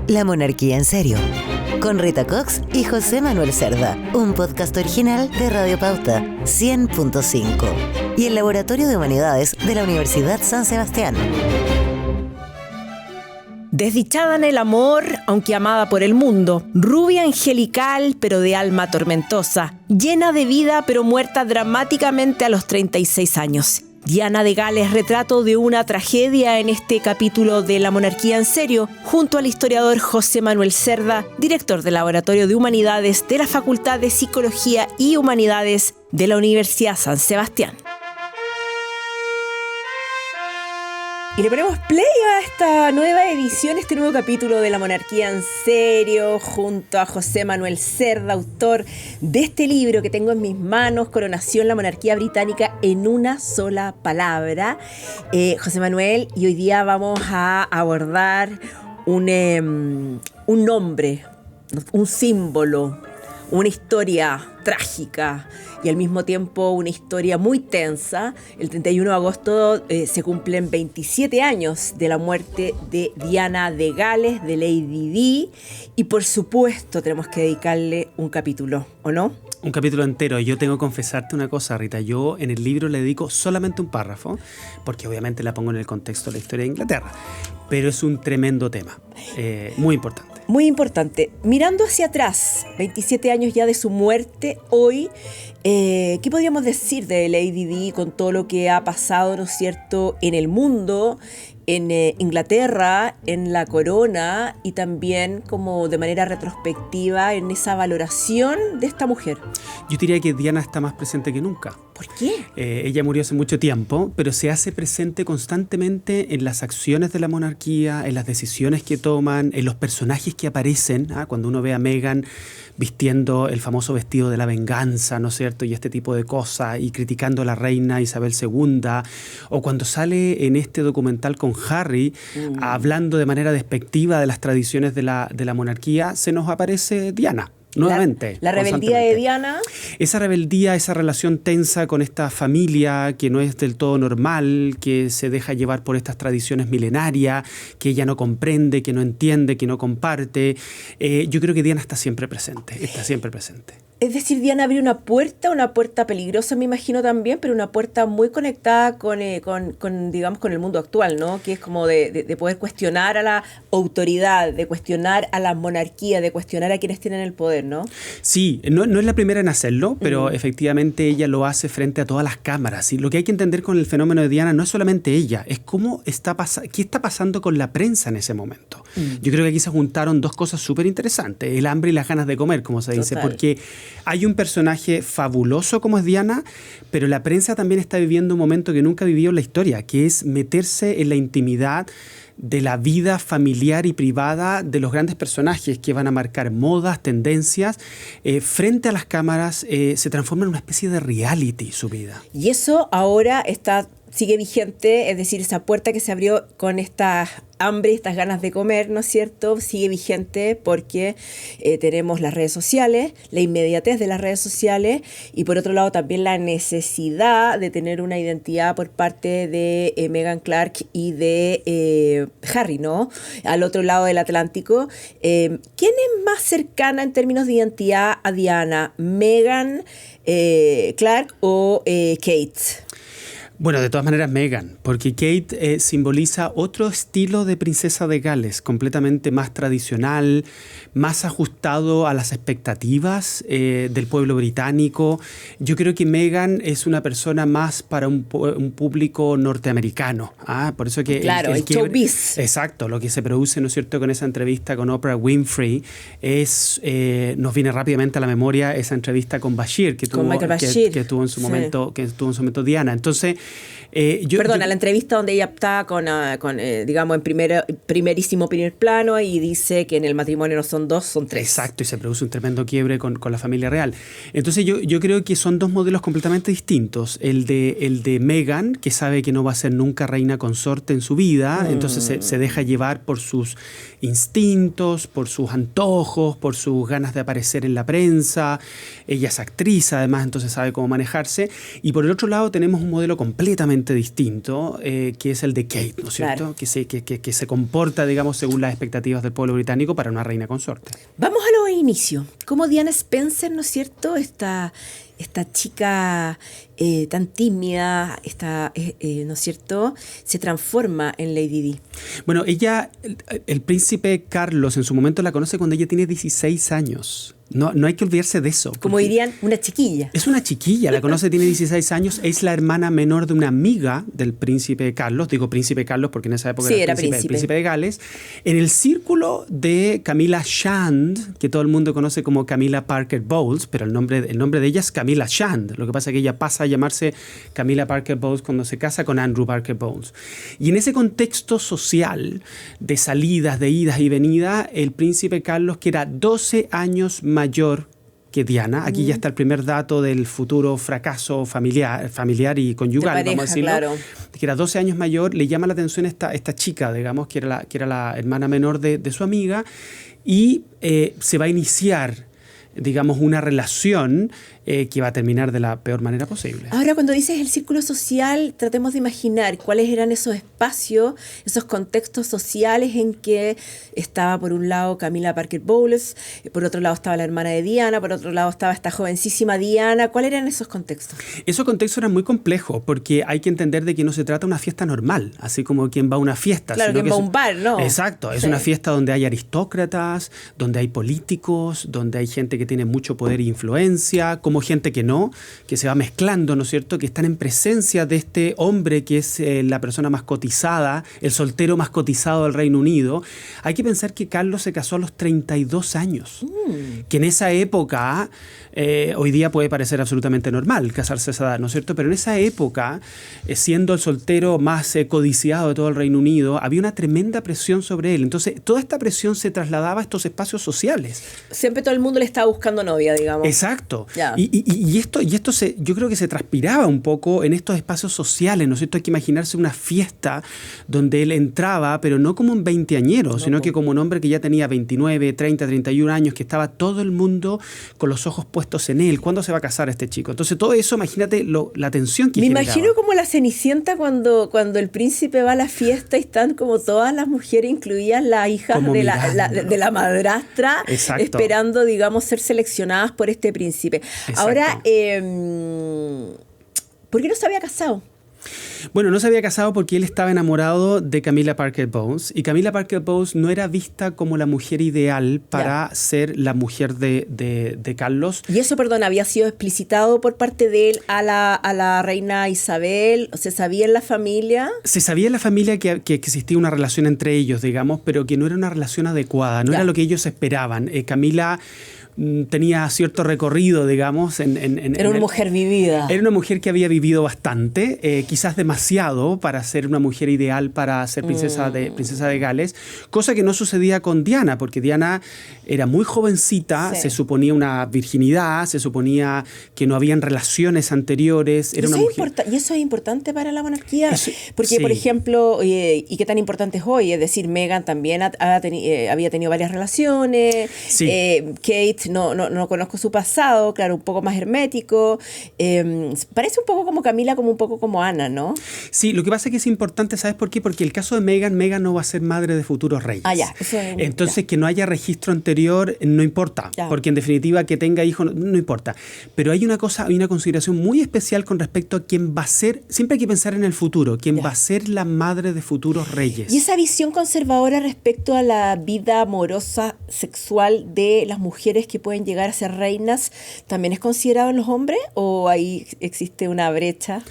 La Monarquía en Serio, con Rita Cox y José Manuel Cerda, un podcast original de Radio Pauta 100.5 y el Laboratorio de Humanidades de la Universidad San Sebastián. Desdichada en el amor, aunque amada por el mundo, rubia angelical pero de alma tormentosa, llena de vida pero muerta dramáticamente a los 36 años. Diana de Gales, retrato de una tragedia en este capítulo de La Monarquía en Serio, junto al historiador José Manuel Cerda, director del Laboratorio de Humanidades de la Facultad de Psicología y Humanidades de la Universidad San Sebastián. Y le ponemos play a esta nueva edición, este nuevo capítulo de La Monarquía en Serio, junto a José Manuel Cerda, autor de este libro que tengo en mis manos, Coronación, la monarquía británica en una sola palabra. José Manuel, y hoy día vamos a abordar un nombre, un símbolo, una historia trágica y al mismo tiempo una historia muy tensa. El 31 de agosto se cumplen 27 años de la muerte de Diana de Gales, de Lady Di, y por supuesto tenemos que dedicarle un capítulo, ¿o no? Un capítulo entero. Yo tengo que confesarte una cosa, Rita. Yo en el libro le dedico solamente un párrafo, porque obviamente la pongo en el contexto de la historia de Inglaterra, pero es un tremendo tema, muy importante. Muy importante. Mirando hacia atrás, 27 años ya de su muerte, hoy, ¿qué podríamos decir de Lady Di con todo lo que ha pasado, ¿no es cierto?, en el mundo, en Inglaterra, en la corona y también como de manera retrospectiva en esa valoración de esta mujer? Yo diría que Diana está más presente que nunca. ¿Por qué? Ella murió hace mucho tiempo, pero se hace presente constantemente en las acciones de la monarquía, en las decisiones que toman, en los personajes que aparecen. Cuando uno ve a Meghan vistiendo el famoso vestido de la venganza, ¿no es cierto?, y este tipo de cosas, y criticando a la reina Isabel II, o cuando sale en este documental con Harry, hablando de manera despectiva de las tradiciones de la monarquía, se nos aparece Diana. Nuevamente. La rebeldía de Diana. Esa rebeldía, esa relación tensa con esta familia que no es del todo normal, que se deja llevar por estas tradiciones milenarias, que ella no comprende, que no entiende, que no comparte. Yo creo que Diana está siempre presente, Es decir, Diana abrió una puerta peligrosa, me imagino también, pero una puerta muy conectada con digamos, con el mundo actual, ¿no? Que es como de poder cuestionar a la autoridad, de cuestionar a la monarquía, de cuestionar a quienes tienen el poder, ¿no? Sí, no es la primera en hacerlo, pero efectivamente ella lo hace frente a todas las cámaras. Y lo que hay que entender con el fenómeno de Diana no es solamente ella, es qué está pasando con la prensa en ese momento. Yo creo que aquí se juntaron dos cosas súper interesantes, el hambre y las ganas de comer, como se dice, porque hay un personaje fabuloso como es Diana, pero la prensa también está viviendo un momento que nunca vivió en la historia, que es meterse en la intimidad de la vida familiar y privada de los grandes personajes que van a marcar modas, tendencias. Frente a las cámaras se transforma en una especie de reality su vida. Y eso ahora sigue vigente, es decir, esa puerta que se abrió con esta hambre, estas ganas de comer, ¿no es cierto?, sigue vigente porque tenemos las redes sociales, la inmediatez de las redes sociales y por otro lado también la necesidad de tener una identidad por parte de Meghan Clark y de Harry, ¿no? Al otro lado del Atlántico. ¿Quién es más cercana en términos de identidad a Diana? ¿Meghan Clark o Kate? Bueno, de todas maneras Meghan, porque Kate simboliza otro estilo de princesa de Gales, completamente más tradicional, más ajustado a las expectativas del pueblo británico. Yo creo que Meghan es una persona más para un público norteamericano. Por eso que claro, el showbiz. Exacto, lo que se produce, ¿no es cierto?, con esa entrevista con Oprah Winfrey nos viene rápidamente a la memoria esa entrevista con Bashir que tuvo en su momento Diana. Entonces, la entrevista donde ella está digamos, en primerísimo primer plano y dice que en el matrimonio no son dos, son tres. Exacto, y se produce un tremendo quiebre con la familia real. Entonces yo creo que son dos modelos completamente distintos. El de Meghan, que sabe que no va a ser nunca reina consorte en su vida, entonces se deja llevar por sus instintos, por sus antojos, por sus ganas de aparecer en la prensa. Ella es actriz, además, entonces sabe cómo manejarse. Y por el otro lado tenemos un modelo completamente completamente distinto, que es el de Kate, ¿no es cierto? Claro. Que se comporta, digamos, según las expectativas del pueblo británico para una reina consorte. Vamos a los inicios. Como Diana Spencer, ¿no es cierto?, esta chica tan tímida, ¿no es cierto?, se transforma en Lady Di. Bueno, ella, el príncipe Carlos, en su momento la conoce cuando ella tiene 16 años. No hay que olvidarse de eso. Como dirían, una chiquilla. Es una chiquilla, la conoce, tiene 16 años, es la hermana menor de una amiga del príncipe Carlos, digo príncipe Carlos porque en esa época era el príncipe de Gales, en el círculo de Camilla Shand, que todo el mundo conoce como Camilla Parker Bowles, pero el nombre de ella es Camilla Shand. Lo que pasa es que ella pasa a llamarse Camilla Parker Bowles cuando se casa con Andrew Parker Bowles. Y en ese contexto social de salidas, de idas y venidas, el príncipe Carlos, que era 12 años mayor que Diana, aquí ya está el primer dato del futuro fracaso familiar y conyugal, pareja, vamos a decirlo, claro, que era 12 años mayor, le llama la atención esta chica, digamos, que era la hermana menor de su amiga, y se va a iniciar, digamos, una relación que va a terminar de la peor manera posible. Ahora, cuando dices el círculo social, tratemos de imaginar cuáles eran esos espacios, esos contextos sociales en que estaba, por un lado, Camilla Parker Bowles, por otro lado estaba la hermana de Diana, por otro lado estaba esta jovencísima Diana. ¿Cuáles eran esos contextos? Esos contextos eran muy complejos, porque hay que entender de que no se trata de una fiesta normal, así como quien va a una fiesta. Claro, quien va a un bar, ¿no? Exacto, es una fiesta donde hay aristócratas, donde hay políticos, donde hay gente que tiene mucho poder e influencia, como gente que se va mezclando, ¿no es cierto?, que están en presencia de este hombre que es la persona más cotizada, el soltero más cotizado del Reino Unido. Hay que pensar que Carlos se casó a los 32 años, que en esa época, hoy día puede parecer absolutamente normal casarse a esa edad, ¿no es cierto?, pero en esa época, siendo el soltero más codiciado de todo el Reino Unido, había una tremenda presión sobre él. Entonces, toda esta presión se trasladaba a estos espacios sociales. Siempre todo el mundo le estaba buscando novia, digamos. Exacto. Yeah. Y esto yo creo que se transpiraba un poco en estos espacios sociales, ¿no es cierto? Hay que imaginarse una fiesta donde él entraba, pero no como un veinteañero, sino que como un hombre que ya tenía 29, 30, 31 años, que estaba todo el mundo con los ojos puestos en él. ¿Cuándo se va a casar este chico? Entonces todo eso, imagínate la tensión que generaba. Me imagino como la Cenicienta cuando el príncipe va a la fiesta y están como todas las mujeres, incluidas las hijas de la madrastra, esperando, digamos, ser seleccionadas por este príncipe. Exacto. Ahora, ¿por qué no se había casado? Bueno, no se había casado porque él estaba enamorado de Camilla Parker Bowles, y Camilla Parker Bowles no era vista como la mujer ideal para ser la mujer de Carlos. Y eso, perdón, había sido explicitado por parte de él a la reina Isabel. ¿Se sabía en la familia? Se sabía en la familia que existía una relación entre ellos, digamos, pero que no era una relación adecuada, no era lo que ellos esperaban. Camilla tenía cierto recorrido, digamos. Era una mujer vivida. Era una mujer que había vivido bastante, quizás demasiado para ser una mujer ideal para ser princesa de Gales, cosa que no sucedía con Diana, porque Diana era muy jovencita, se suponía una virginidad, se suponía que no habían relaciones anteriores. Era una mujer. Y eso es importante para la monarquía, porque, por ejemplo, y qué tan importante es hoy, es decir, Meghan también había tenido varias relaciones, Kate, no conozco su pasado, claro, un poco más hermético. Parece un poco como Camila, como un poco como Ana, ¿no? Sí, lo que pasa es que es importante, ¿sabes por qué? Porque el caso de Meghan no va a ser madre de futuros reyes. Entonces, que no haya registro anterior no importa, porque en definitiva que tenga hijos no importa. Pero hay una consideración muy especial con respecto a quién va a ser, siempre hay que pensar en el futuro, quién va a ser la madre de futuros reyes. Y esa visión conservadora respecto a la vida amorosa, sexual de las mujeres que pueden llegar a ser reinas, ¿también es considerado en los hombres o ahí existe una brecha?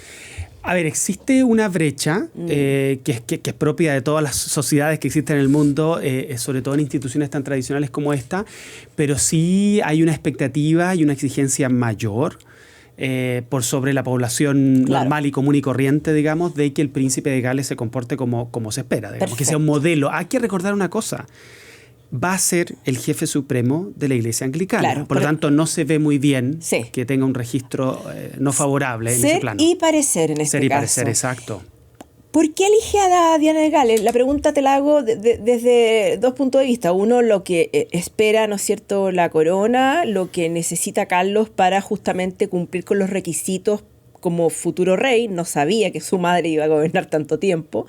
A ver, existe una brecha que es propia de todas las sociedades que existen en el mundo, sobre todo en instituciones tan tradicionales como esta, pero sí hay una expectativa y una exigencia mayor por sobre la población normal y común y corriente, digamos, de que el príncipe de Gales se comporte como se espera, digamos, que sea un modelo. Hay que recordar una cosa. Va a ser el jefe supremo de la Iglesia Anglicana. Por lo tanto, no se ve muy bien que tenga un registro no favorable en ese plano. Ser y parecer en este caso. Ser y parecer, exacto. ¿Por qué elige a Diana de Gales? La pregunta te la hago desde dos puntos de vista. Uno, lo que espera, ¿no es cierto?, la corona, lo que necesita Carlos para justamente cumplir con los requisitos como futuro rey, no sabía que su madre iba a gobernar tanto tiempo,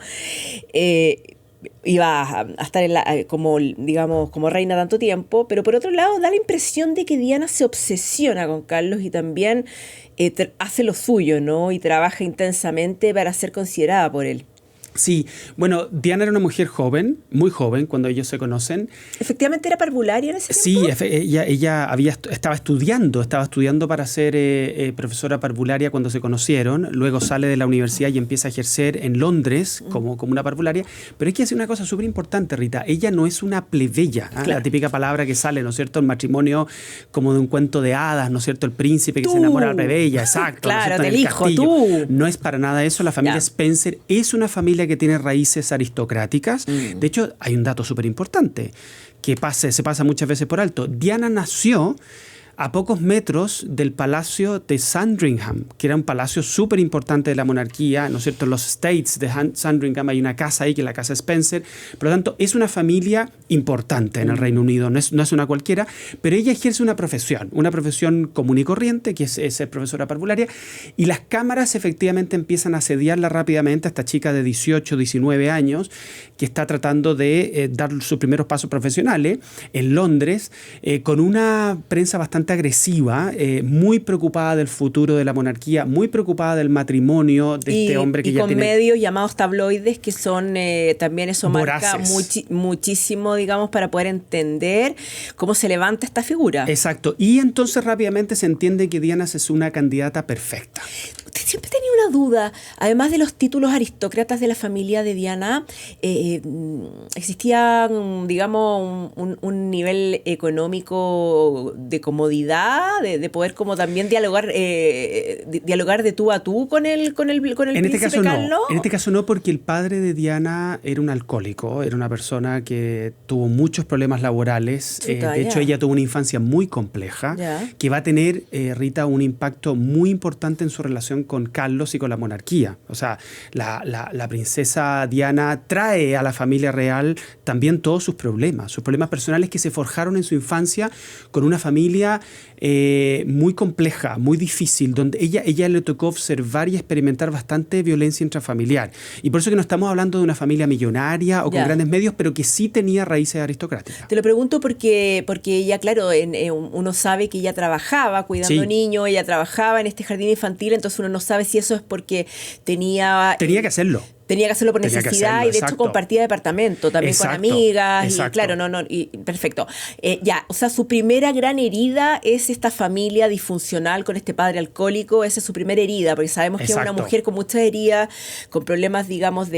iba a estar como reina tanto tiempo, pero por otro lado da la impresión de que Diana se obsesiona con Carlos y también hace lo suyo, ¿no? Y trabaja intensamente para ser considerada por él. Sí, bueno, Diana era una mujer joven, muy joven, cuando ellos se conocen. ¿Efectivamente era parvularia en ese tiempo? Sí, ella estaba estudiando para ser profesora parvularia cuando se conocieron. Luego sale de la universidad y empieza a ejercer en Londres como una parvularia. Pero hay que decir una cosa súper importante, Rita. Ella no es una plebeya, claro. La típica palabra que sale, ¿no es cierto? El matrimonio como de un cuento de hadas, ¿no es cierto? El príncipe que se enamora de la plebeya, exacto. Claro, ¿no es del hijo, tú. No es para nada eso. La familia Spencer es una familia que tiene raíces aristocráticas. De hecho, hay un dato súper importante que se pasa muchas veces por alto. Diana nació a pocos metros del palacio de Sandringham, que era un palacio súper importante de la monarquía, ¿no es cierto? En los States de Sandringham hay una casa ahí, que es la casa Spencer. Por lo tanto, es una familia importante en el Reino Unido, no es una cualquiera, pero ella ejerce una profesión común y corriente, que es ser profesora parvularia, y las cámaras efectivamente empiezan a asediarla rápidamente a esta chica de 18, 19 años, que está tratando de dar sus primeros pasos profesionales en Londres, con una prensa bastante agresiva, muy preocupada del futuro de la monarquía, muy preocupada del matrimonio de este hombre que ya tiene... Y con medios llamados tabloides, que son también eso marca muchísimo, digamos, para poder entender cómo se levanta esta figura. Exacto. Y entonces rápidamente se entiende que Diana es una candidata perfecta. Usted siempre tenía una duda, además de los títulos aristócratas de la familia de Diana, existía, digamos, un nivel económico de comodidad, de poder como también dialogar de tú a tú con el príncipe Carlos. En este caso no, porque el padre de Diana era un alcohólico, era una persona que tuvo muchos problemas laborales. De hecho, ella tuvo una infancia muy compleja, que va a tener, Rita, un impacto muy importante en su relación con Carlos y con la monarquía. O sea, la princesa Diana trae a la familia real también todos sus problemas personales que se forjaron en su infancia con una familia muy compleja, muy difícil, donde ella le tocó observar y experimentar bastante violencia intrafamiliar. Y por eso que no estamos hablando de una familia millonaria o con grandes medios, pero que sí tenía raíces aristocráticas. Te lo pregunto porque ella, claro, uno sabe que ella trabajaba cuidando niños, ella trabajaba en este jardín infantil, entonces uno no sabe si eso es porque tenía que hacerlo. Tenía que hacerlo por necesidad y de hecho compartía departamento también con amigas. Y claro, perfecto. O sea, su primera gran herida es esta familia disfuncional con este padre alcohólico. Esa es su primera herida, porque sabemos que es una mujer con muchas heridas, con problemas, digamos,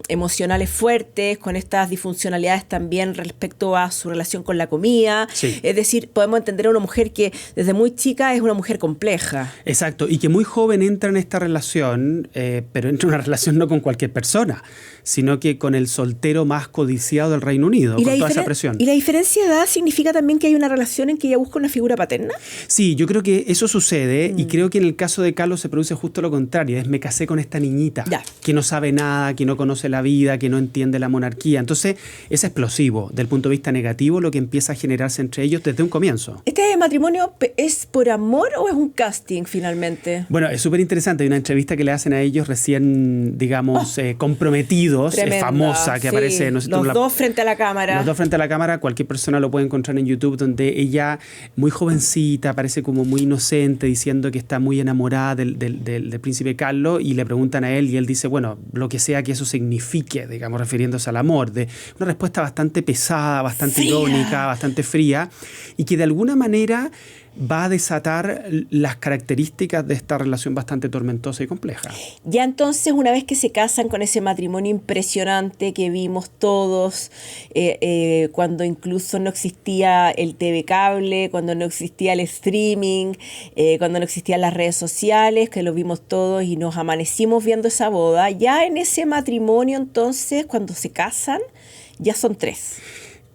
emocionales fuertes, con estas disfuncionalidades también respecto a su relación con la comida. Sí. Es decir, podemos entender a una mujer que desde muy chica es una mujer compleja. Exacto, y que muy joven entra en esta relación, pero entra en una relación no con cualquier persona, sino que con el soltero más codiciado del Reino Unido, con toda esa presión. ¿Y la diferencia de edad significa también que hay una relación en que ella busca una figura paterna? Sí, yo creo que eso sucede y creo que en el caso de Carlos se produce justo lo contrario. Me casé con esta niñita que no sabe nada, que no conoce la vida, que no entiende la monarquía. Entonces es explosivo del punto de vista negativo lo que empieza a generarse entre ellos desde un comienzo. ¿Este matrimonio es por amor o es un casting finalmente? Bueno, es súper interesante. Hay una entrevista que le hacen a ellos recién, digamos, comprometidos, famosa, que aparece... Los dos frente a la cámara. Los dos frente a la cámara, cualquier persona lo puede encontrar en YouTube, donde ella, muy jovencita, parece como muy inocente, diciendo que está muy enamorada del príncipe Carlos, y le preguntan a él, y él dice, bueno, lo que sea que eso signifique, digamos, refiriéndose al amor. Una respuesta bastante pesada, bastante irónica, bastante fría, y que de alguna manera va a desatar las características de esta relación bastante tormentosa y compleja. Ya entonces, una vez que se casan con ese matrimonio impresionante que vimos todos, cuando incluso no existía el TV cable, cuando no existía el streaming, cuando no existían las redes sociales, que lo vimos todos y nos amanecimos viendo esa boda, ya en ese matrimonio entonces, cuando se casan, ya son 3.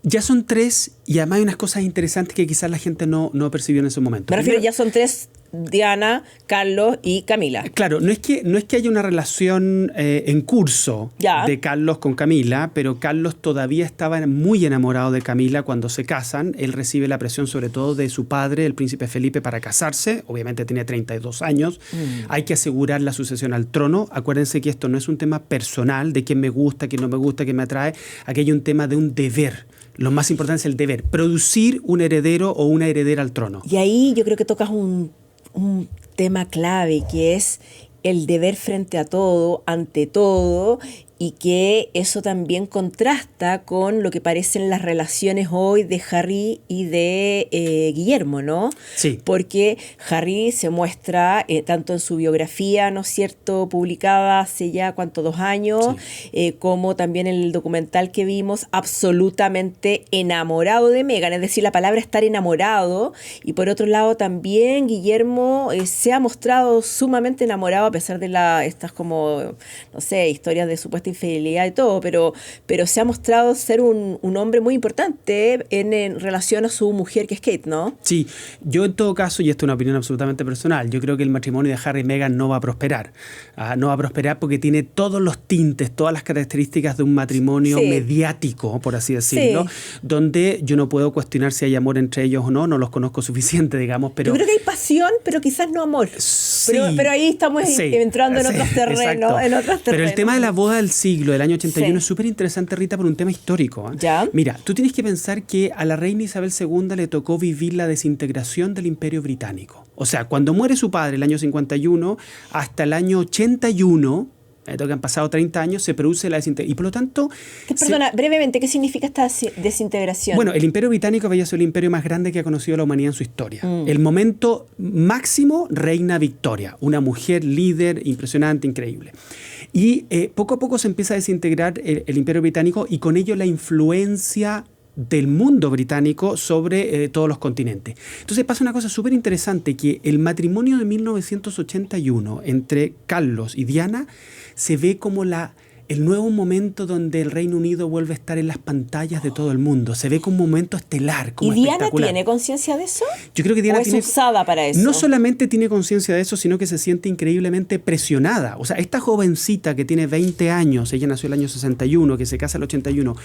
Ya son 3 y además hay unas cosas interesantes que quizás la gente no percibió en ese momento. Me refiero, ya son 3 Diana, Carlos y Camila. Claro, no es que haya una relación en curso de Carlos con Camila, pero Carlos todavía estaba muy enamorado de Camila cuando se casan. Él recibe la presión sobre todo de su padre, el príncipe Felipe, para casarse. Obviamente tenía 32 años. Hay que asegurar la sucesión al trono. Acuérdense que esto no es un tema personal de quién me gusta, quién no me gusta, quién me atrae. Aquí hay un tema de un deber. Lo más importante es el deber, producir un heredero o una heredera al trono. Y ahí yo creo que tocas un tema clave, que es el deber frente a todo, ante todo, y que eso también contrasta con lo que parecen las relaciones hoy de Harry y de Guillermo, ¿no? Sí. Porque Harry se muestra, tanto en su biografía, ¿no es cierto?, publicada hace ya, ¿cuánto?, 2 años, sí. Como también en el documental que vimos, absolutamente enamorado de Meghan, es decir, la palabra estar enamorado, y por otro lado también Guillermo se ha mostrado sumamente enamorado a pesar de estas como, no sé, historias de supuesta infidelidad y todo, pero se ha mostrado ser un hombre muy importante en relación a su mujer, que es Kate, ¿no? Sí, yo en todo caso, y esto es una opinión absolutamente personal, yo creo que el matrimonio de Harry y Meghan no va a prosperar. No va a prosperar porque tiene todos los tintes, todas las características de un matrimonio mediático, por así decirlo, donde yo no puedo cuestionar si hay amor entre ellos o no los conozco suficiente, digamos, pero... Yo creo que hay pasión, pero quizás no amor. Sí, pero ahí estamos entrando en otros terrenos. Pero el tema de la boda del siglo, del año 81, es súper interesante, Rita, por un tema histórico. ¿Ya? Mira, tú tienes que pensar que a la reina Isabel II le tocó vivir la desintegración del Imperio Británico. O sea, cuando muere su padre el año 51, hasta el año 81... que han pasado 30 años, se produce la desintegración. Y por lo tanto... Perdona, brevemente, ¿qué significa esta desintegración? Bueno, el Imperio Británico había sido el imperio más grande que ha conocido la humanidad en su historia. El momento máximo, reina Victoria, una mujer líder impresionante, increíble. Y poco a poco se empieza a desintegrar el Imperio Británico y con ello la influencia del mundo británico sobre todos los continentes. Entonces pasa una cosa súper interesante, que el matrimonio de 1981 entre Carlos y Diana se ve como el nuevo momento donde el Reino Unido vuelve a estar en las pantallas de todo el mundo. Se ve como un momento estelar, como ¿Y Diana espectacular. tiene conciencia de eso? Yo creo que Diana es usada para eso. No solamente tiene conciencia de eso, sino que se siente increíblemente presionada. O sea, esta jovencita que tiene 20 años, ella nació el año 61, que se casa el 81,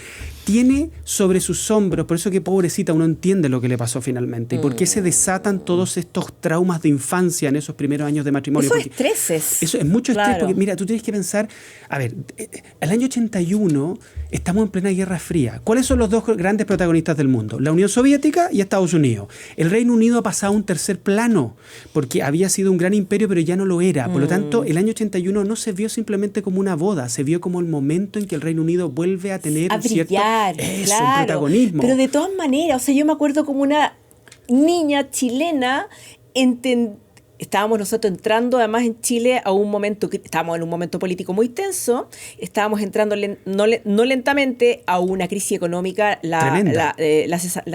tiene sobre sus hombros, por eso que pobrecita, uno entiende lo que le pasó finalmente, y por qué se desatan todos estos traumas de infancia en esos primeros años de matrimonio. Eso es estreses. Eso es mucho estrés, porque mira, tú tienes que pensar, a ver, el año 81 estamos en plena Guerra Fría. ¿Cuáles son los dos grandes protagonistas del mundo? La Unión Soviética y Estados Unidos. El Reino Unido ha pasado a un tercer plano porque había sido un gran imperio, pero ya no lo era. Por lo tanto, el año 81 no se vio simplemente como una boda, se vio como el momento en que el Reino Unido vuelve a tener un protagonismo. Pero de todas maneras, o sea, yo me acuerdo como una niña chilena estábamos nosotros entrando además en Chile a un momento, estábamos en un momento político muy tenso, estábamos entrando no lentamente a una crisis económica,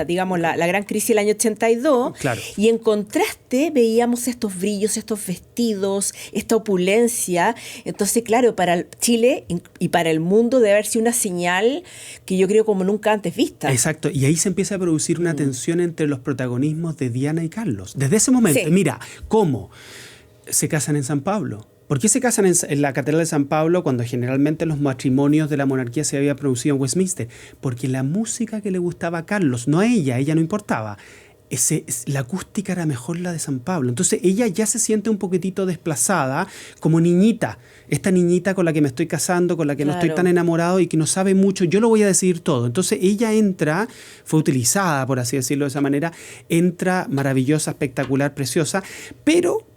digamos la gran crisis del año 82, claro. Y en contraste veíamos estos brillos, estos vestidos, esta opulencia. Entonces, claro, para Chile y para el mundo debe haber sido una señal que yo creo como nunca antes vista. Exacto, y ahí se empieza a producir una tensión entre los protagonismos de Diana y Carlos. Desde ese momento, mira, ¿cómo? Se casan en San Pablo. ¿Por qué se casan en la Catedral de San Pablo cuando generalmente los matrimonios de la monarquía se habían producido en Westminster? Porque la música que le gustaba a Carlos, no a ella no importaba. La acústica era mejor la de San Pablo. Entonces ella ya se siente un poquitito desplazada como niñita. Esta niñita con la que me estoy casando, con la que no estoy tan enamorado y que no sabe mucho, yo lo voy a decidir todo. Entonces ella entra, fue utilizada, por así decirlo de esa manera, entra maravillosa, espectacular, preciosa,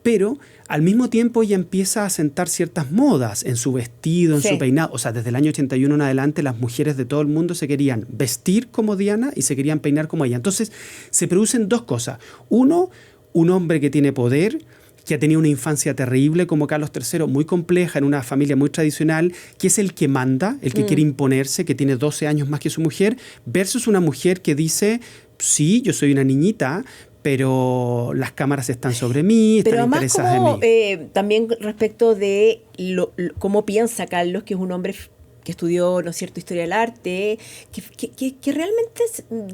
pero al mismo tiempo ella empieza a sentar ciertas modas en su vestido, en su peinado. O sea, desde el año 81 en adelante las mujeres de todo el mundo se querían vestir como Diana y se querían peinar como ella. Entonces se producen dos cosas. Uno, un hombre que tiene poder, que ha tenido una infancia terrible como Carlos III, muy compleja, en una familia muy tradicional, que es el que manda, el que quiere imponerse, que tiene 12 años más que su mujer, versus una mujer que dice, sí, yo soy una niñita, pero las cámaras están sobre mí, están interesadas en mí. También respecto de cómo piensa Carlos, que es un hombre que estudió, ¿no es cierto?, historia del arte, que realmente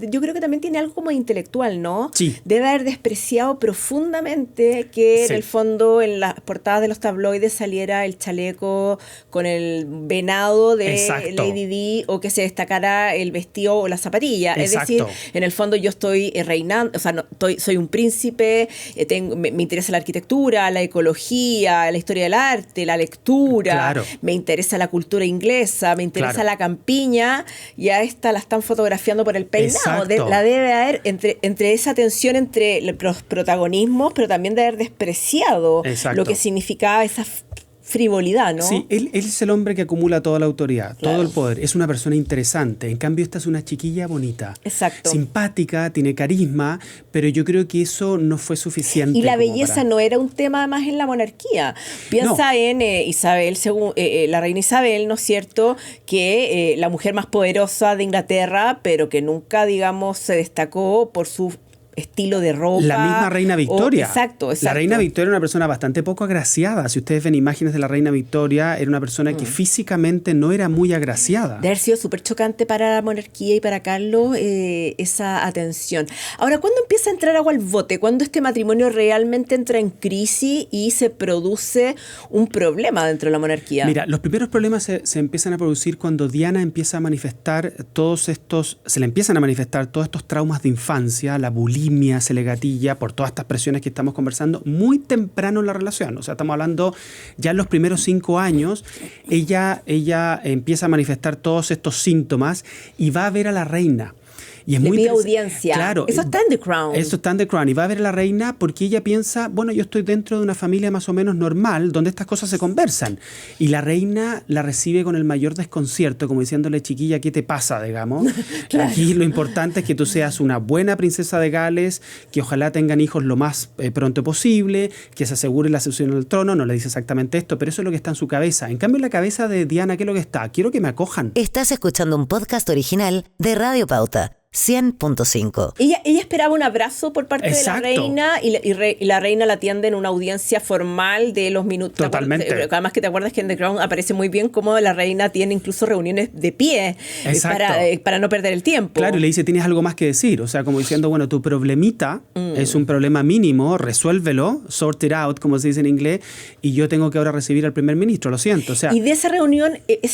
yo creo que también tiene algo como intelectual, ¿no? Sí. Debe haber despreciado profundamente que en el fondo en las portadas de los tabloides saliera el chaleco con el venado de Lady Di, o que se destacara el vestido o la zapatilla. Exacto. Es decir, en el fondo yo estoy reinando, o sea, soy un príncipe, me interesa la arquitectura, la ecología, la historia del arte, la lectura, claro. Me interesa la cultura inglesa, me interesa la campiña, y a esta la están fotografiando por el peinado. La debe haber, entre esa tensión entre los protagonismos, pero también de haber despreciado lo que significaba esa frivolidad, ¿no? Sí, él es el hombre que acumula toda la autoridad, todo el poder. Es una persona interesante. En cambio, esta es una chiquilla bonita. Exacto. Simpática, tiene carisma, pero yo creo que eso no fue suficiente. Y la belleza no era un tema más en la monarquía. Piensa en Isabel, la reina Isabel, ¿no es cierto?, que la mujer más poderosa de Inglaterra, pero que nunca, digamos, se destacó por su estilo de ropa. La misma reina Victoria. Exacto. La reina Victoria era una persona bastante poco agraciada. Si ustedes ven imágenes de la reina Victoria, era una persona que físicamente no era muy agraciada. Debe haber sido súper chocante para la monarquía y para Carlos esa atención. Ahora, ¿cuándo empieza a entrar agua al bote? ¿Cuándo este matrimonio realmente entra en crisis y se produce un problema dentro de la monarquía? Mira, los primeros problemas se empiezan a producir cuando Diana empieza a manifestar se le empiezan a manifestar todos estos traumas de infancia, la bulimia, se le gatilla por todas estas presiones que estamos conversando muy temprano en la relación. O sea, estamos hablando ya en los primeros 5 años, ella empieza a manifestar todos estos síntomas y va a ver a la reina. Y es le muy pide audiencia. Claro, eso está en The Crown. Eso está en The Crown. Y va a ver a la reina porque ella piensa, bueno, yo estoy dentro de una familia más o menos normal donde estas cosas se conversan. Y la reina la recibe con el mayor desconcierto, como diciéndole, chiquilla, ¿qué te pasa, digamos? Claro. Aquí lo importante es que tú seas una buena princesa de Gales, que ojalá tengan hijos lo más pronto posible, que se asegure la sucesión al trono. No le dice exactamente esto, pero eso es lo que está en su cabeza. En cambio, en la cabeza de Diana, ¿qué es lo que está? Quiero que me acojan. Estás escuchando un podcast original de Radio Pauta. 100.5. Ella esperaba un abrazo por parte de la reina y la reina la atiende en una audiencia formal de los minutos. Totalmente. Además que te acuerdas que en The Crown aparece muy bien cómo la reina tiene incluso reuniones de pie para no perder el tiempo. Claro, y le dice, tienes algo más que decir. O sea, como diciendo, bueno, tu problemita es un problema mínimo, resuélvelo, sort it out, como se dice en inglés, y yo tengo que ahora recibir al primer ministro, lo siento. O sea, y de esa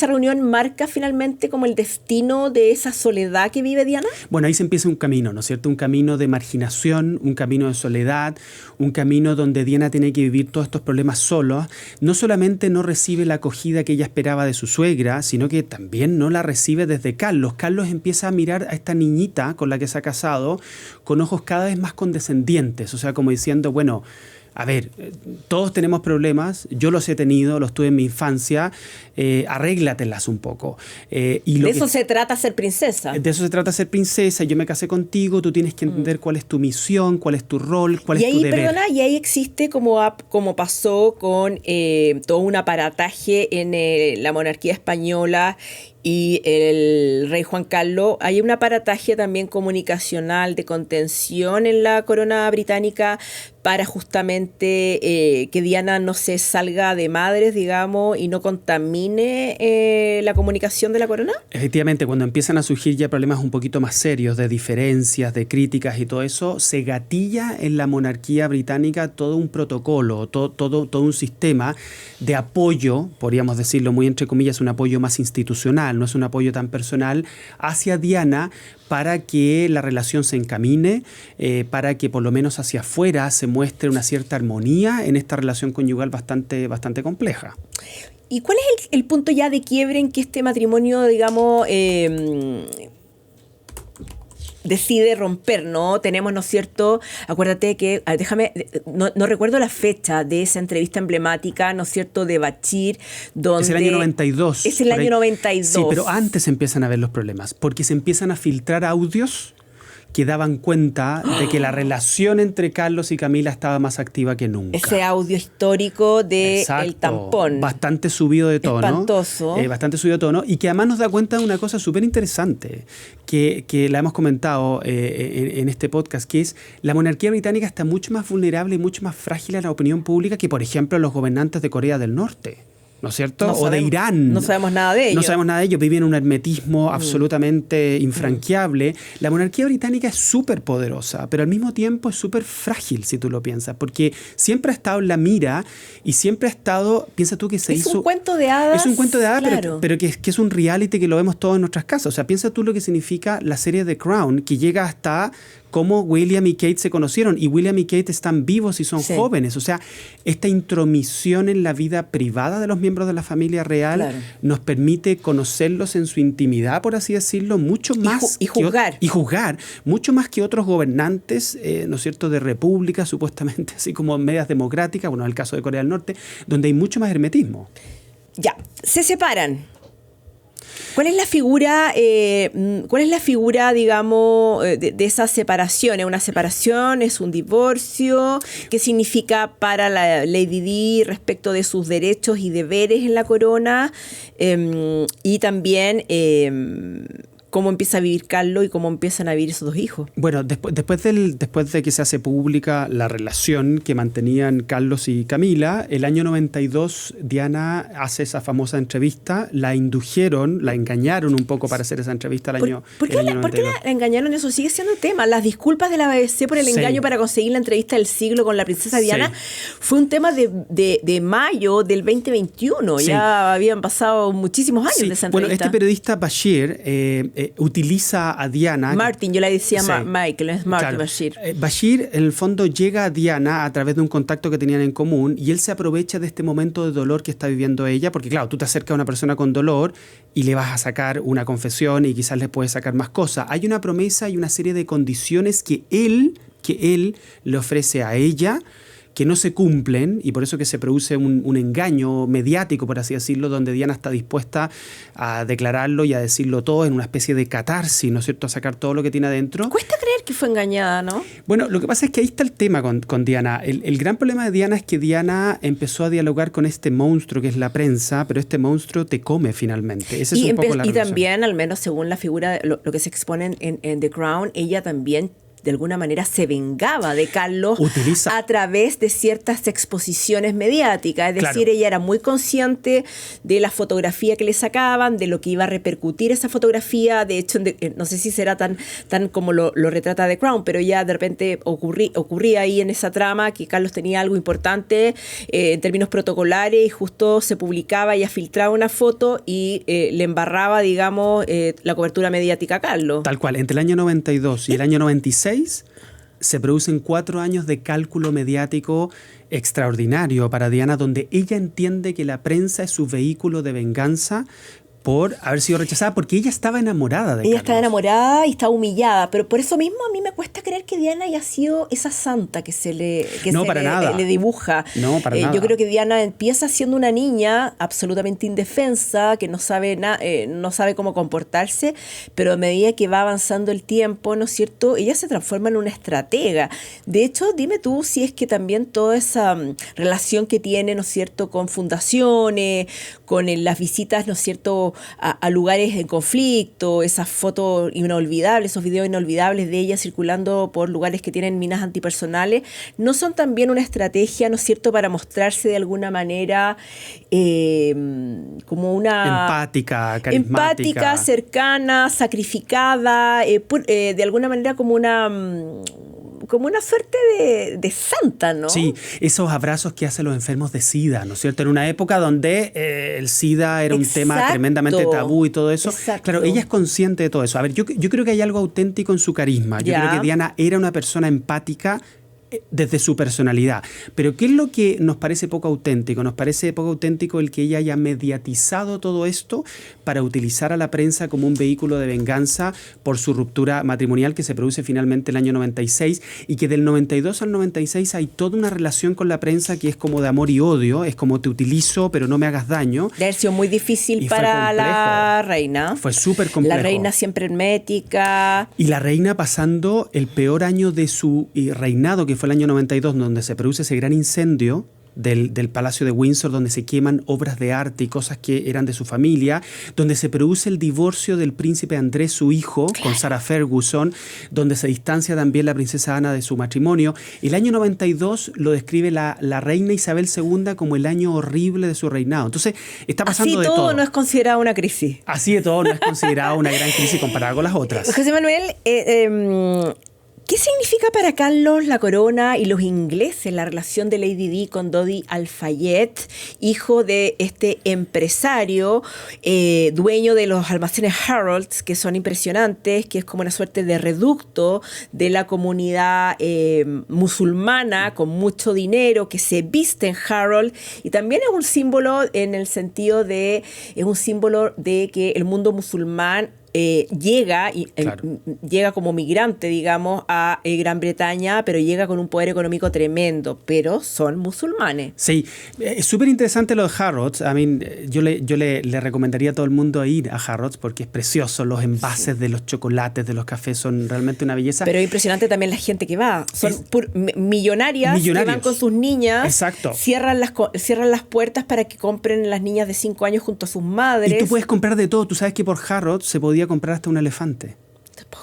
reunión marca finalmente como el destino de esa soledad que vive Diana. Bueno, ahí se empieza un camino, ¿no es cierto? Un camino de marginación, un camino de soledad, un camino donde Diana tiene que vivir todos estos problemas solos. No solamente no recibe la acogida que ella esperaba de su suegra, sino que también no la recibe desde Carlos. Carlos empieza a mirar a esta niñita con la que se ha casado con ojos cada vez más condescendientes, o sea, como diciendo, bueno, a ver, todos tenemos problemas, yo los he tenido, los tuve en mi infancia, arréglatelas un poco. Y de eso se trata ser princesa. De eso se trata ser princesa, yo me casé contigo, tú tienes que entender cuál es tu misión, cuál es tu rol, cuál es tu deber. Y ahí existe, como pasó con todo un aparataje en la monarquía española y el rey Juan Carlos, hay un aparataje también comunicacional de contención en la corona británica para justamente que Diana no se salga de madres, digamos, y no contamine la comunicación de la corona. Efectivamente, cuando empiezan a surgir ya problemas un poquito más serios de diferencias, de críticas y todo eso, se gatilla en la monarquía británica todo un protocolo, todo un sistema de apoyo, podríamos decirlo muy entre comillas, un apoyo más institucional, no es un apoyo tan personal, hacia Diana para que la relación se encamine, para que por lo menos hacia afuera se muestre una cierta armonía en esta relación conyugal bastante compleja. ¿Y cuál es el punto ya de quiebre en que este matrimonio, digamos, decide romper, ¿no? Tenemos, ¿no es cierto? Acuérdate que, no recuerdo la fecha de esa entrevista emblemática, ¿no es cierto?, de Bashir, donde... Es el año 92. Es el año 92. Sí, pero antes empiezan a ver los problemas, porque se empiezan a filtrar audios que daban cuenta de que la relación entre Carlos y Camila estaba más activa que nunca. Ese audio histórico de el tampón. Bastante subido de tono. Espantoso. Bastante subido de tono. Y que además nos da cuenta de una cosa súper interesante, que la hemos comentado en este podcast, que es la monarquía británica está mucho más vulnerable y mucho más frágil a la opinión pública que, por ejemplo, los gobernantes de Corea del Norte. ¿no es cierto? O de Irán. No sabemos nada de ellos. No sabemos nada de ellos. Viven en un hermetismo absolutamente infranqueable. La monarquía británica es súper poderosa, pero al mismo tiempo es súper frágil, si tú lo piensas, porque siempre ha estado en la mira y siempre ha estado, piensa tú que se hizo... Es un cuento de hadas. Es un cuento de hadas, claro. pero que es un reality que lo vemos todos en nuestras casas. O sea, piensa tú lo que significa la serie The Crown, que llega hasta cómo William y Kate se conocieron, y William y Kate están vivos y son jóvenes. O sea, esta intromisión en la vida privada de los miembros de la familia real nos permite conocerlos en su intimidad, por así decirlo, mucho más... Y juzgar. Y juzgar, mucho más que otros gobernantes, ¿no es cierto?, de repúblicas, supuestamente, así como medias democráticas, bueno, en el caso de Corea del Norte, donde hay mucho más hermetismo. Ya, se separan. ¿Cuál es la figura, digamos, de esa separación? ¿Es una separación? ¿Es un divorcio? ¿Qué significa para la Lady Di respecto de sus derechos y deberes en la corona? Y también... cómo empieza a vivir Carlos y cómo empiezan a vivir esos dos hijos. Bueno, después de que se hace pública la relación que mantenían Carlos y Camila, el año 92 Diana hace esa famosa entrevista, la indujeron, la engañaron un poco para hacer esa entrevista el año 92. ¿Por qué la engañaron? Eso sigue siendo tema. Las disculpas de la BBC por el engaño para conseguir la entrevista del siglo con la princesa Diana fue un tema de mayo del 2021. Ya habían pasado muchísimos años de esa entrevista. Bueno, este periodista Bashir utiliza a Diana. Martin, yo le decía Michael, es Martin Bashir. Bashir, en el fondo, llega a Diana a través de un contacto que tenían en común y él se aprovecha de este momento de dolor que está viviendo ella, porque claro, tú te acercas a una persona con dolor y le vas a sacar una confesión y quizás le puedes sacar más cosas. Hay una promesa y una serie de condiciones que él le ofrece a ella, que no se cumplen, y por eso que se produce un engaño mediático, por así decirlo, donde Diana está dispuesta a declararlo y a decirlo todo en una especie de catarsis, ¿no es cierto?, a sacar todo lo que tiene adentro. Cuesta creer que fue engañada, ¿no? Bueno, lo que pasa es que ahí está el tema con Diana. El gran problema de Diana es que Diana empezó a dialogar con este monstruo que es la prensa, pero este monstruo te come finalmente. Esa es un poco la relación. También, al menos según la figura, lo que se expone en The Crown, ella también de alguna manera se vengaba de Carlos a través de ciertas exposiciones mediáticas. Es decir, ella era muy consciente de la fotografía que le sacaban, de lo que iba a repercutir esa fotografía. De hecho, no sé si será tan como lo retrata The Crown, pero ya de repente ocurría ahí en esa trama que Carlos tenía algo importante en términos protocolares y justo se publicaba, ella filtraba una foto y le embarraba, digamos, la cobertura mediática a Carlos. Tal cual. Entre el año 92 y el año 96 se producen 4 años de cálculo mediático extraordinario para Diana, donde ella entiende que la prensa es su vehículo de venganza por haber sido rechazada, porque ella estaba enamorada de Carlos. Ella estaba enamorada y estaba humillada, pero por eso mismo a mí me cuesta creer que Diana haya sido esa santa que se le dibuja. No, para nada. Yo creo que Diana empieza siendo una niña absolutamente indefensa, que no sabe cómo comportarse, pero a medida que va avanzando el tiempo, ¿no es cierto?, ella se transforma en una estratega. De hecho, dime tú si es que también toda esa relación que tiene, ¿no es cierto?, con fundaciones, con las visitas, ¿no es cierto?, a lugares en conflicto, esas fotos inolvidables, esos videos inolvidables de ella circulando por lugares que tienen minas antipersonales, ¿no son también una estrategia, ¿no es cierto?, para mostrarse de alguna manera como una... Empática, carismática. Empática, cercana, sacrificada, de alguna manera como una suerte de santa, ¿no? Sí, esos abrazos que hacen los enfermos de SIDA, ¿no es cierto? En una época donde el SIDA era un tema tremendamente tabú y todo eso. Exacto. Claro, ella es consciente de todo eso. A ver, yo creo que hay algo auténtico en su carisma. Yo creo que Diana era una persona empática desde su personalidad. Pero ¿qué es lo que nos parece poco auténtico? Nos parece poco auténtico el que ella haya mediatizado todo esto para utilizar a la prensa como un vehículo de venganza por su ruptura matrimonial que se produce finalmente el año 96 y que del 92 al 96 hay toda una relación con la prensa que es como de amor y odio, es como te utilizo pero no me hagas daño. Debe haber sido muy difícil para la reina. Fue súper complejo. La reina siempre hermética. Y la reina pasando el peor año de su reinado, que fue el año 92, donde se produce ese gran incendio, del Palacio de Windsor, donde se queman obras de arte y cosas que eran de su familia, donde se produce el divorcio del príncipe Andrés, su hijo, con Sarah Ferguson, donde se distancia también la princesa Ana de su matrimonio. El año 92 lo describe la reina Isabel II como el año horrible de su reinado. Entonces, está pasando de todo. Así todo no es considerado una crisis. Así de todo no es considerado una gran crisis comparada con las otras. José Manuel, ¿qué significa para Carlos la corona y los ingleses la relación de Lady Di con Dodi Al-Fayed, hijo de este empresario, dueño de los almacenes Harrods, que son impresionantes, que es como una suerte de reducto de la comunidad musulmana con mucho dinero, que se viste en Harrods, y también es un símbolo en el sentido de, es un símbolo de que el mundo musulmán llega como migrante, digamos, a Gran Bretaña, pero llega con un poder económico tremendo, pero son musulmanes. Sí, es súper interesante lo de Harrods. Yo le recomendaría a todo el mundo ir a Harrods porque es precioso. Los envases de los chocolates, de los cafés son realmente una belleza. Pero es impresionante también la gente que va. Son millonarias que van con sus niñas. Exacto. Cierran las puertas para que compren las niñas de 5 años junto a sus madres. Y tú puedes comprar de todo. Tú sabes que por Harrods se podía comprar hasta un elefante.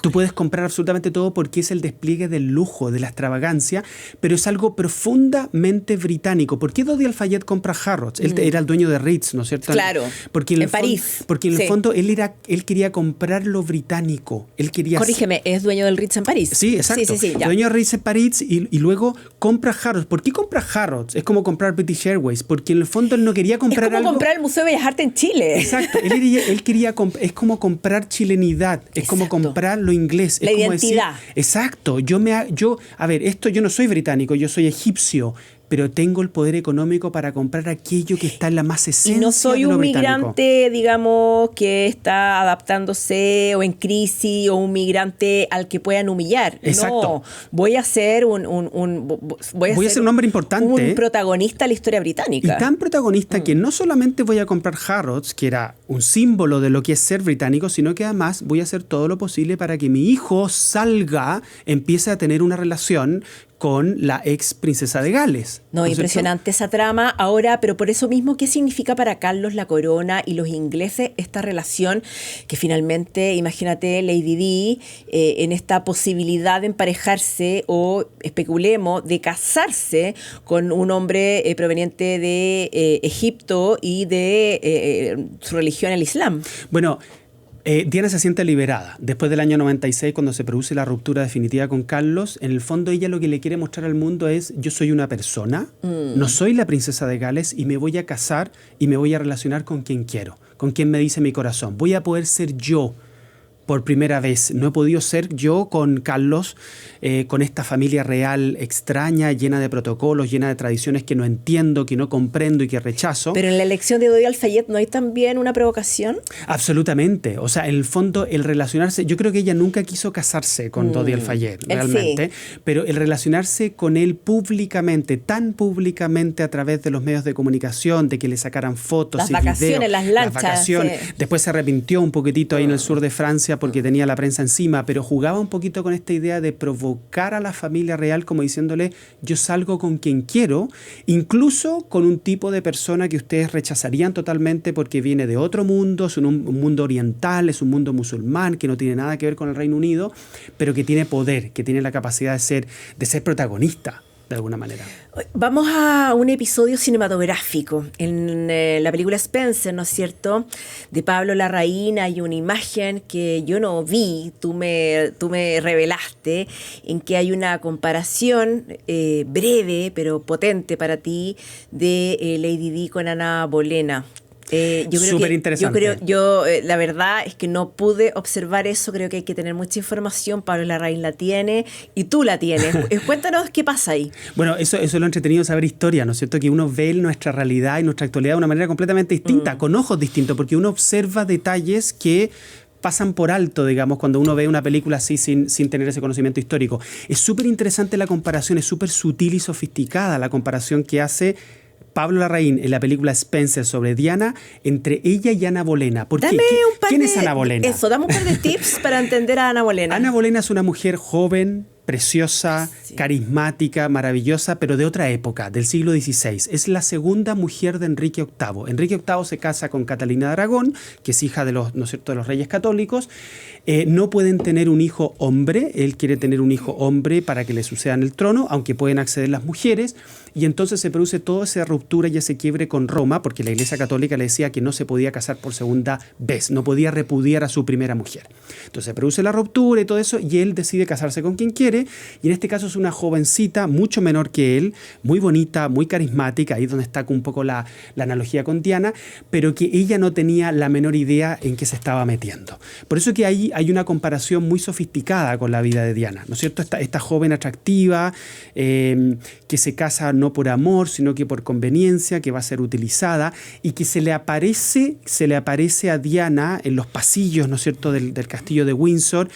Tú puedes comprar absolutamente todo porque es el despliegue del lujo, de la extravagancia, pero es algo profundamente británico. ¿Por qué Dodi Al-Fayed compra Harrods? Él era el dueño de Ritz, ¿no es cierto? Claro, en París. Porque en el fondo él quería comprar lo británico. Corrígeme, ¿es dueño del Ritz en París? Sí, exacto. Sí, dueño de Ritz en París y luego compra Harrods. ¿Por qué compra Harrods? Es como comprar British Airways, porque en el fondo él no quería comprar algo... Es como comprar el Museo de Bellas Artes en Chile. Exacto. Él quería... Es como comprar chilenidad. Es como comprar lo inglés. La identidad. Exacto. Yo, yo no soy británico, yo soy egipcio, pero tengo el poder económico para comprar aquello que está en la más esencia de lo británico. Y no soy un migrante, digamos, que está adaptándose o en crisis, o un migrante al que puedan humillar. Exacto. No, voy a ser un hombre importante. Un protagonista de la historia británica. Y tan protagonista que no solamente voy a comprar Harrods, que era un símbolo de lo que es ser británico, sino que además voy a hacer todo lo posible para que mi hijo empiece a tener una relación con la ex princesa de Gales. No, impresionante esa trama. Ahora, pero por eso mismo, ¿qué significa para Carlos la corona y los ingleses esta relación que finalmente, imagínate, Lady Di, en esta posibilidad de emparejarse o, especulemos, de casarse con un hombre proveniente de Egipto y de su religión, el Islam? Bueno, Diana se siente liberada. Después del año 96, cuando se produce la ruptura definitiva con Carlos, en el fondo ella lo que le quiere mostrar al mundo es: yo soy una persona, no soy la princesa de Gales, y me voy a casar y me voy a relacionar con quien quiero, con quien me dice mi corazón. Voy a poder ser yo por primera vez. No he podido ser yo con Carlos, con esta familia real extraña, llena de protocolos, llena de tradiciones que no entiendo, que no comprendo y que rechazo. Pero en la elección de Dodi Al-Fayed, ¿no hay también una provocación? Absolutamente. O sea, en el fondo, el relacionarse... Yo creo que ella nunca quiso casarse con Dodi Al-Fayed, realmente. Sí. Pero el relacionarse con él públicamente, tan públicamente a través de los medios de comunicación, de que le sacaran fotos y videos. Las lanchas. Las vacaciones. Sí. Después se arrepintió un poquitito ahí en el sur de Francia porque tenía la prensa encima, pero jugaba un poquito con esta idea de provocar a la familia real, como diciéndole: yo salgo con quien quiero, incluso con un tipo de persona que ustedes rechazarían totalmente porque viene de otro mundo, es un mundo oriental, es un mundo musulmán que no tiene nada que ver con el Reino Unido, pero que tiene poder, que tiene la capacidad de ser protagonista de alguna manera. Vamos a un episodio cinematográfico. En la película Spencer, ¿no es cierto?, de Pablo Larraín, hay una imagen que yo no vi, tú me revelaste, en que hay una comparación breve pero potente para ti de Lady Di con Ana Bolena. Súper interesante. La verdad es que no pude observar eso. Creo que hay que tener mucha información. Pablo Larraín la tiene y tú la tienes. Cuéntanos qué pasa ahí. Bueno, eso es lo entretenido de saber historia, ¿no es cierto? Que uno ve nuestra realidad y nuestra actualidad de una manera completamente distinta, con ojos distintos, porque uno observa detalles que pasan por alto, digamos, cuando uno ve una película así sin tener ese conocimiento histórico. Es súper interesante la comparación, es súper sutil y sofisticada la comparación que hace Pablo Larraín en la película Spencer sobre Diana entre ella y Ana Bolena. ¿Por qué? ¿Quién es Ana Bolena? Dame un par de tips para entender a Ana Bolena. Ana Bolena es una mujer joven, preciosa, carismática, maravillosa, pero de otra época, del siglo XVI. Es la segunda mujer de Enrique VIII. Enrique VIII se casa con Catalina de Aragón, que es hija de los, ¿no es cierto?, de los reyes católicos. No pueden tener un hijo hombre. Él quiere tener un hijo hombre para que le sucedan el trono, aunque pueden acceder las mujeres. Y entonces se produce toda esa ruptura y ese quiebre con Roma, porque la Iglesia Católica le decía que no se podía casar por segunda vez, no podía repudiar a su primera mujer. Entonces se produce la ruptura y todo eso, y él decide casarse con quien quiere, y en este caso es una jovencita mucho menor que él, muy bonita, muy carismática, ahí es donde está un poco la analogía con Diana, pero que ella no tenía la menor idea en qué se estaba metiendo. Por eso que ahí hay una comparación muy sofisticada con la vida de Diana, ¿no es cierto? Esta joven atractiva, que se casa no por amor, sino que por conveniencia, que va a ser utilizada, y que se le aparece a Diana en los pasillos, ¿no es cierto?, del castillo de Windsor.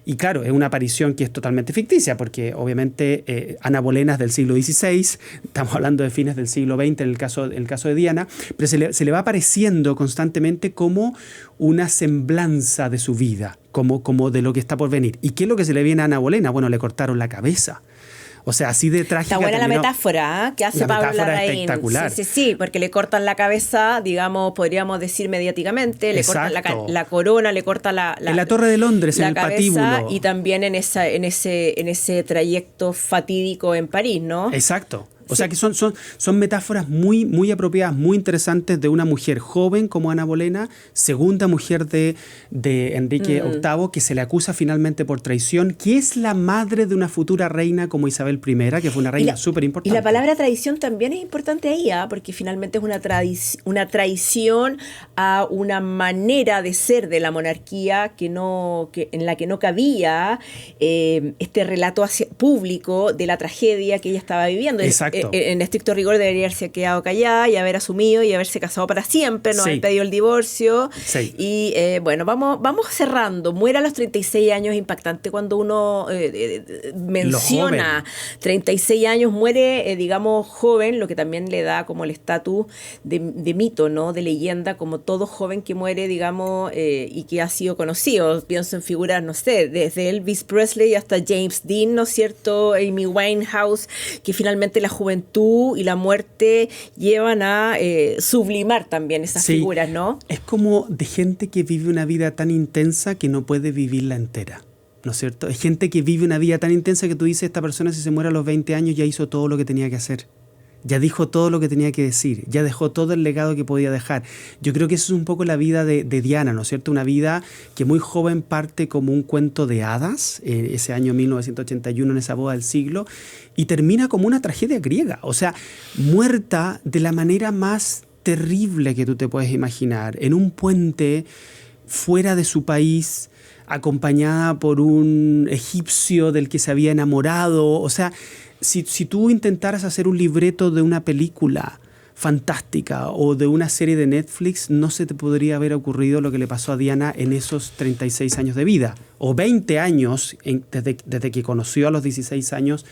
Y claro, es una aparición que es totalmente ficticia, porque obviamente Ana Bolena es del siglo XVI, estamos hablando de fines del siglo XX en el caso de Diana, pero se le va apareciendo constantemente como una semblanza de su vida, como de lo que está por venir. ¿Y qué es lo que se le viene a Ana Bolena? Bueno, le cortaron la cabeza. O sea, así de trágica. Está buena la metáfora, ¿eh?, que hace Pablo Larraín. Espectacular. Sí, porque le cortan la cabeza, digamos, podríamos decir mediáticamente, le cortan la corona, le cortan en la Torre de Londres, en el cabeza, patíbulo. y también en ese trayecto fatídico en París, ¿no? Exacto. O sea que son metáforas muy, muy apropiadas, muy interesantes de una mujer joven como Ana Bolena, segunda mujer de Enrique VIII, que se le acusa finalmente por traición, que es la madre de una futura reina como Isabel I, que fue una reina súper importante. Y la palabra traición también es importante ahí, porque finalmente es una traición a una manera de ser de la monarquía en la que no cabía este relato público de la tragedia que ella estaba viviendo. Exacto. En estricto rigor debería haberse quedado callada y haber asumido y haberse casado para siempre, no haber pedido el divorcio. Sí. Y bueno, vamos cerrando. Muere a los 36 años, impactante cuando uno menciona 36 años, muere, digamos, joven, lo que también le da como el estatus de mito, ¿no?, de leyenda, como todo joven que muere, digamos, y que ha sido conocido. Pienso en figuras, no sé, desde Elvis Presley hasta James Dean, ¿no es cierto?, Amy Winehouse, que finalmente la juventud y la muerte llevan a sublimar también esas figuras, ¿no? Es como de gente que vive una vida tan intensa que no puede vivirla entera, ¿no es cierto? Es gente que vive una vida tan intensa que tú dices, esta persona si se muere a los 20 años ya hizo todo lo que tenía que hacer. Ya dijo todo lo que tenía que decir, ya dejó todo el legado que podía dejar. Yo creo que eso es un poco la vida de Diana, ¿no es cierto? Una vida que muy joven parte como un cuento de hadas, ese año 1981 en esa boda del siglo, y termina como una tragedia griega. O sea, muerta de la manera más terrible que tú te puedes imaginar, en un puente fuera de su país, acompañada por un egipcio del que se había enamorado. O sea, si tú intentaras hacer un libreto de una película fantástica o de una serie de Netflix, no se te podría haber ocurrido lo que le pasó a Diana en esos 36 años de vida, o 20 años desde que conoció a los 16 años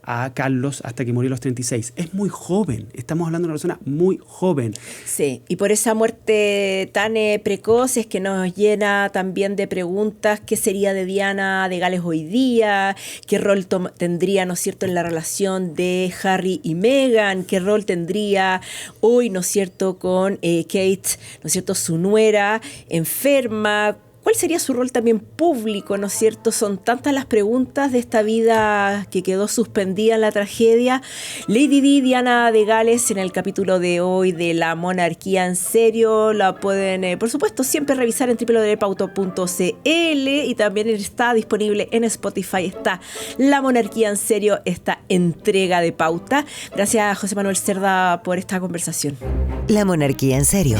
a Carlos hasta que murió a los 36. Es muy joven, estamos hablando de una persona muy joven. Sí, y por esa muerte tan precoz es que nos llena también de preguntas: ¿qué sería de Diana de Gales hoy día? ¿Qué rol tendría, ¿no es cierto?, en la relación de Harry y Meghan? ¿Qué rol tendría hoy, ¿no es cierto?, con Kate, ¿no es cierto?, su nuera enferma? ¿Cuál sería su rol también público, ¿no es cierto? Son tantas las preguntas de esta vida que quedó suspendida en la tragedia. Lady Di, Diana de Gales, en el capítulo de hoy de La Monarquía en Serio. La pueden, por supuesto, siempre revisar en www.pauta.cl, y también está disponible en Spotify. Está La Monarquía en Serio, esta entrega de Pauta. Gracias a José Manuel Cerda por esta conversación. La Monarquía en Serio,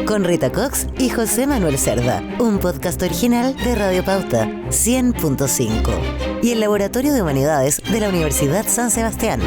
con Rita Cox y José Manuel Cerda, un podcast original de Radio Pauta 100.5 y el Laboratorio de Humanidades de la Universidad San Sebastián.